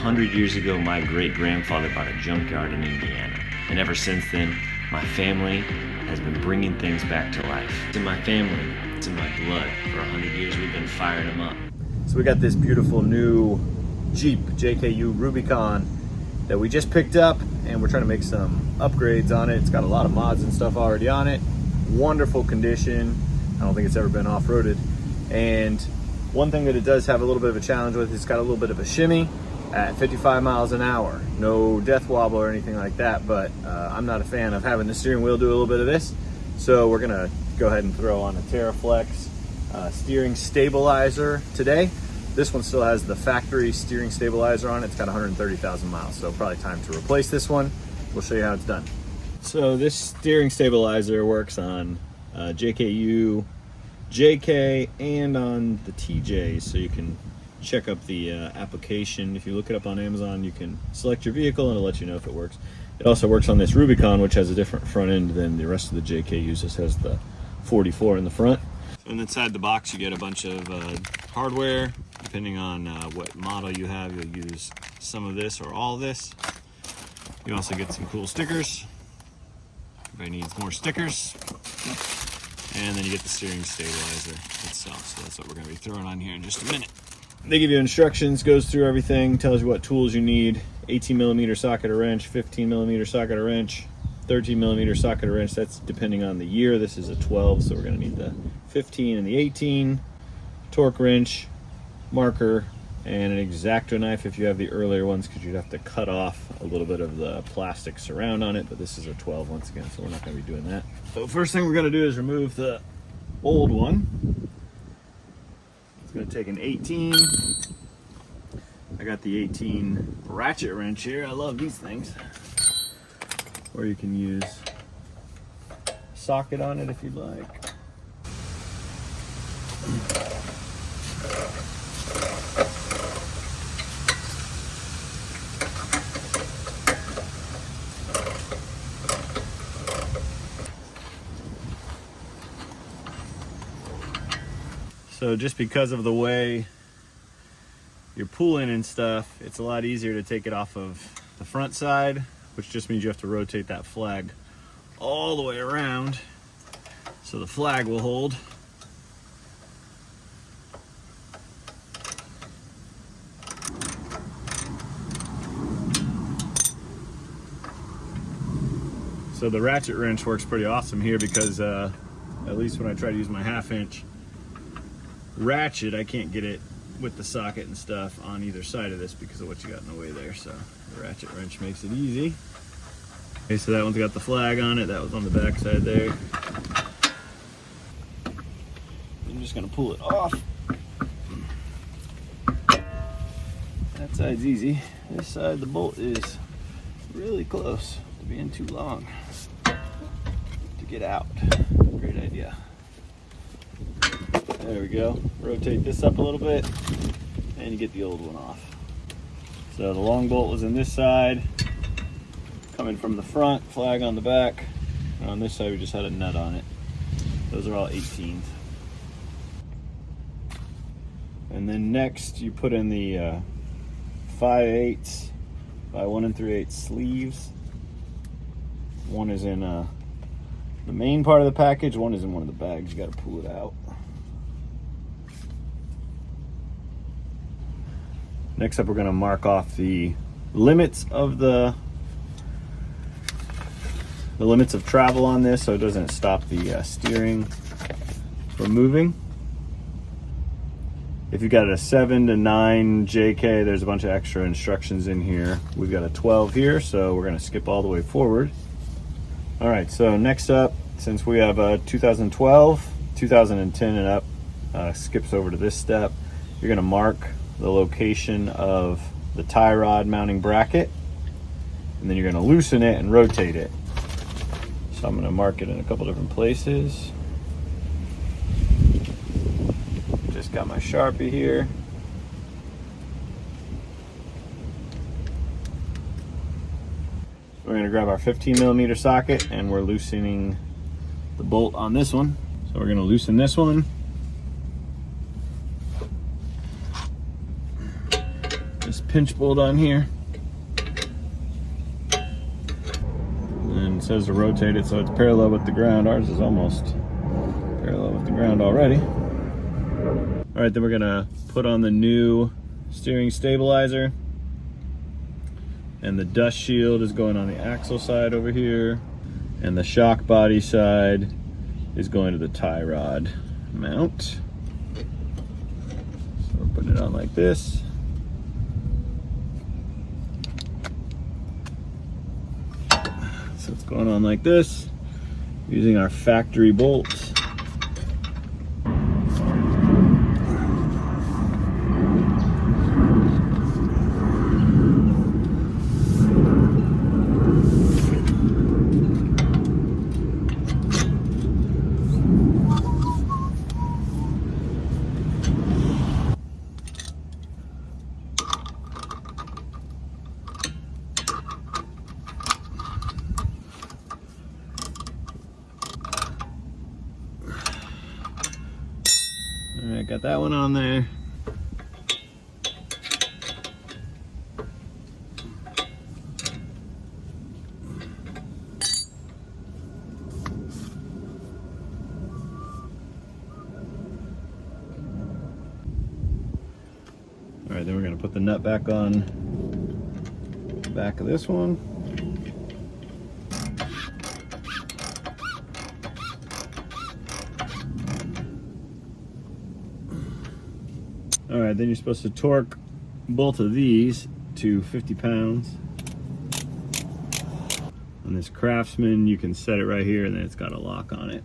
100 years ago, my great-grandfather bought a junkyard in Indiana. And ever since then, my family has been bringing things back to life. It's in my family, it's in my blood. For 100 years, we've been firing them up. So we got this beautiful new Jeep JK Rubicon that we just picked up, and we're trying to make some upgrades on it. It's got a lot of mods and stuff already on it. Wonderful condition. I don't think it's ever been off-roaded. And one thing that it does have a little bit of a challenge with, it's got a little bit of a shimmy at 55 miles an hour. No death wobble or anything like that, but I'm not a fan of having the steering wheel do a little bit of this. So we're gonna go ahead and throw on a Teraflex steering stabilizer today. This one still has the factory steering stabilizer on it. It's got 130,000 miles, so probably time to replace this one. We'll show you how it's done. So this steering stabilizer works on JK JK and on the TJ, so you can check up the application. If you look it up on Amazon, you can select your vehicle and it'll let you know if it works. It also works on this Rubicon, which has a different front end than the rest of the JK uses. Has the 44 in the front. And inside the box you get a bunch of hardware. Depending on what model you have, you'll use some of this or all of this. You also get some cool stickers. Everybody needs more stickers. And then you get the steering stabilizer itself. So that's what we're going to be throwing on here in just a minute. They give you instructions, goes through everything, tells you what tools you need. 18mm socket or wrench, 15mm socket or wrench, 13mm socket or wrench. That's depending on the year. This is a 12, so we're going to need the 15 and the 18. Torque wrench, marker, and an X-Acto knife if you have the earlier ones, because you'd have to cut off a little bit of the plastic surround on it, but this is a 12 once again, so we're not going to be doing that. So first thing we're going to do is remove the old one. It's going to take an 18. I got the 18 ratchet wrench here. I love these things. Or you can use a socket on it if you'd like. So just because of the way you're pulling and stuff, it's a lot easier to take it off of the front side, which just means you have to rotate that flag all the way around so the flag will hold. So the ratchet wrench works pretty awesome here because at least when I try to use my 1/2 inch ratchet, I can't get it with the socket and stuff on either side of this because of what you got in the way there. So the ratchet wrench makes it easy. Okay, so that one's got the flag on it. That was on the back side there. I'm just gonna pull it off. That side's easy. This side, the bolt is really close to being too long to get out. Great idea. There we go. Rotate this up a little bit and you get the old one off. So the long bolt was in this side, coming from the front, flag on the back. And on this side we just had a nut on it. Those are all 18s. And then next you put in the 5/8 by 1 3/8 sleeves. One is in the main part of the package, one is in one of the bags. You got to pull it out. Next up, we're going to mark off the limits of the limits of travel on this, so it doesn't stop the steering from moving. If you've got a 7 to 9 JK, there's a bunch of extra instructions in here. We've got a 12 here, so we're going to skip all the way forward. All right, so next up, since we have a 2012, 2010 and up, skips over to this step. You're going to mark the location of the tie rod mounting bracket, and then you're going to loosen it and rotate it. So I'm going to mark it in a couple different places. Just got my Sharpie here. We're going to grab our 15mm socket and we're loosening the bolt on this one. So we're going to loosen this one. pinch bolt on here. And it says to rotate it so it's parallel with the ground. Ours is almost parallel with the ground already. All right, then we're gonna put on the new steering stabilizer. And the dust shield is going on the axle side over here. And the shock body side is going to the tie rod mount. So we're putting it on like this. So it's going on like this, using our factory bolts. All right, got that one on there. All right, then we're gonna put the nut back on the back of this one. All right, then you're supposed to torque both of these to 50 pounds. On this Craftsman, you can set it right here and then it's got a lock on it.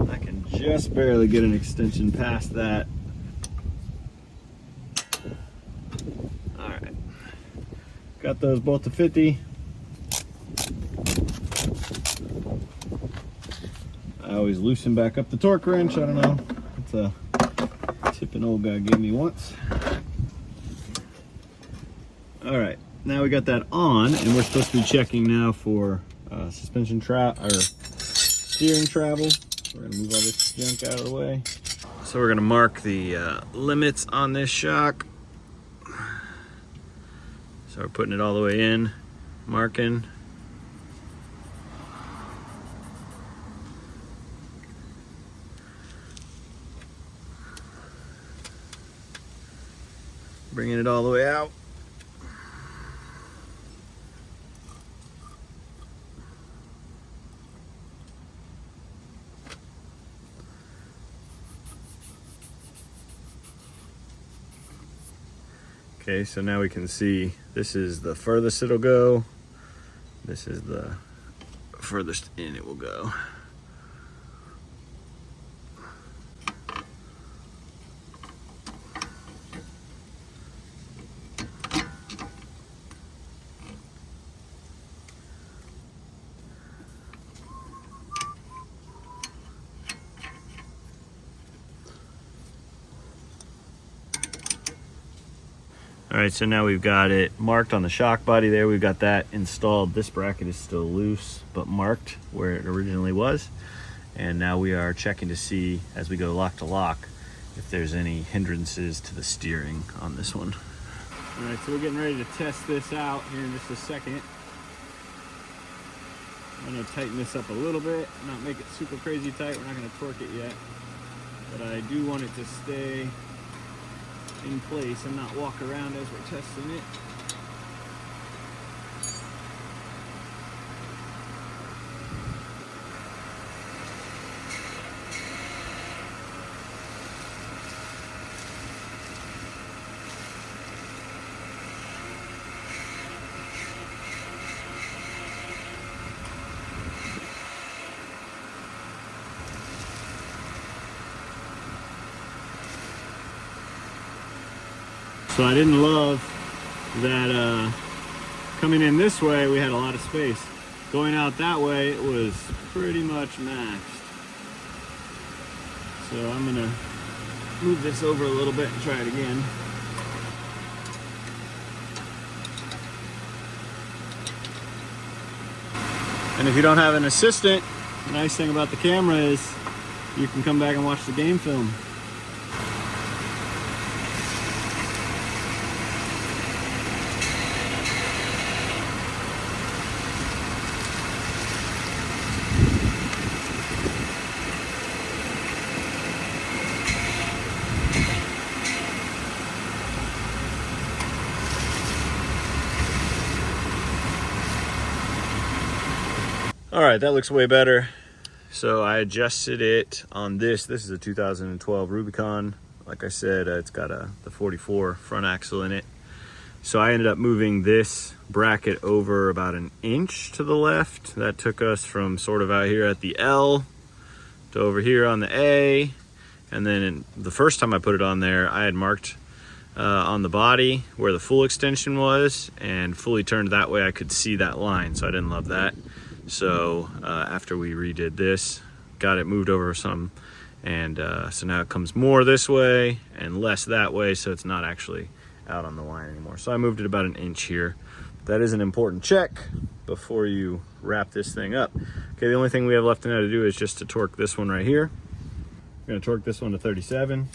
I can just barely get an extension past that. Got those both to 50. I always loosen back up the torque wrench. I don't know. It's a tip an old guy gave me once. All right, now we got that on, and we're supposed to be checking now for suspension or steering travel. We're gonna move all this junk out of the way. So we're gonna mark the limits on this shock. So we're putting it all the way in, marking. Bringing it all the way out. Okay, so now we can see this is the furthest it'll go. This is the furthest in it will go. All right, so now we've got it marked on the shock body there. We've got that installed. This bracket is still loose, but marked where it originally was. And now we are checking to see, as we go lock to lock, if there's any hindrances to the steering on this one. All right, so we're getting ready to test this out here in just a second. I'm gonna tighten this up a little bit, not make it super crazy tight. We're not gonna torque it yet, but I do want it to stay in place and not walk around as we're testing it. So I didn't love that coming in this way we had a lot of space. Going out that way it was pretty much maxed. So I'm gonna move this over a little bit and try it again. And if you don't have an assistant, the nice thing about the camera is you can come back and watch the game film. All right, that looks way better. So I adjusted it on this. This is a 2012 Rubicon. Like I said, it's got the 44 front axle in it. So I ended up moving this bracket over about an inch to the left. That took us from sort of out here at the L to over here on the A. And then the first time I put it on there, I had marked on the body where the full extension was and fully turned that way I could see that line. So I didn't love that. So after we redid this, got it moved over some, and so now it comes more this way and less that way, so it's not actually out on the line anymore. So I moved it about an inch here. That is an important check before you wrap this thing up. Okay, the only thing we have left now to do is just to torque this one right here. I'm gonna torque this one to 37.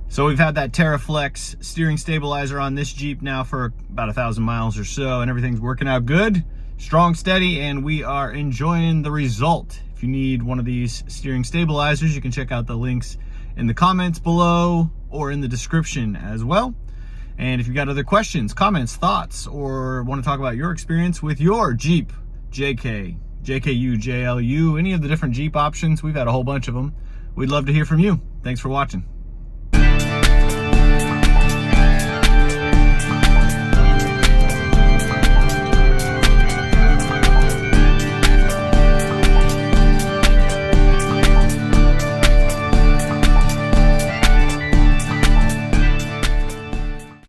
So we've had that Teraflex steering stabilizer on this Jeep now for about 1,000 miles or so, and everything's working out good, strong, steady, and we are enjoying the result. If you need one of these steering stabilizers, you can check out the links in the comments below or in the description as well. And if you've got other questions, comments, thoughts, or want to talk about your experience with your Jeep JK, JKU, JLU, any of the different Jeep options, we've had a whole bunch of them. We'd love to hear from you. Thanks for watching.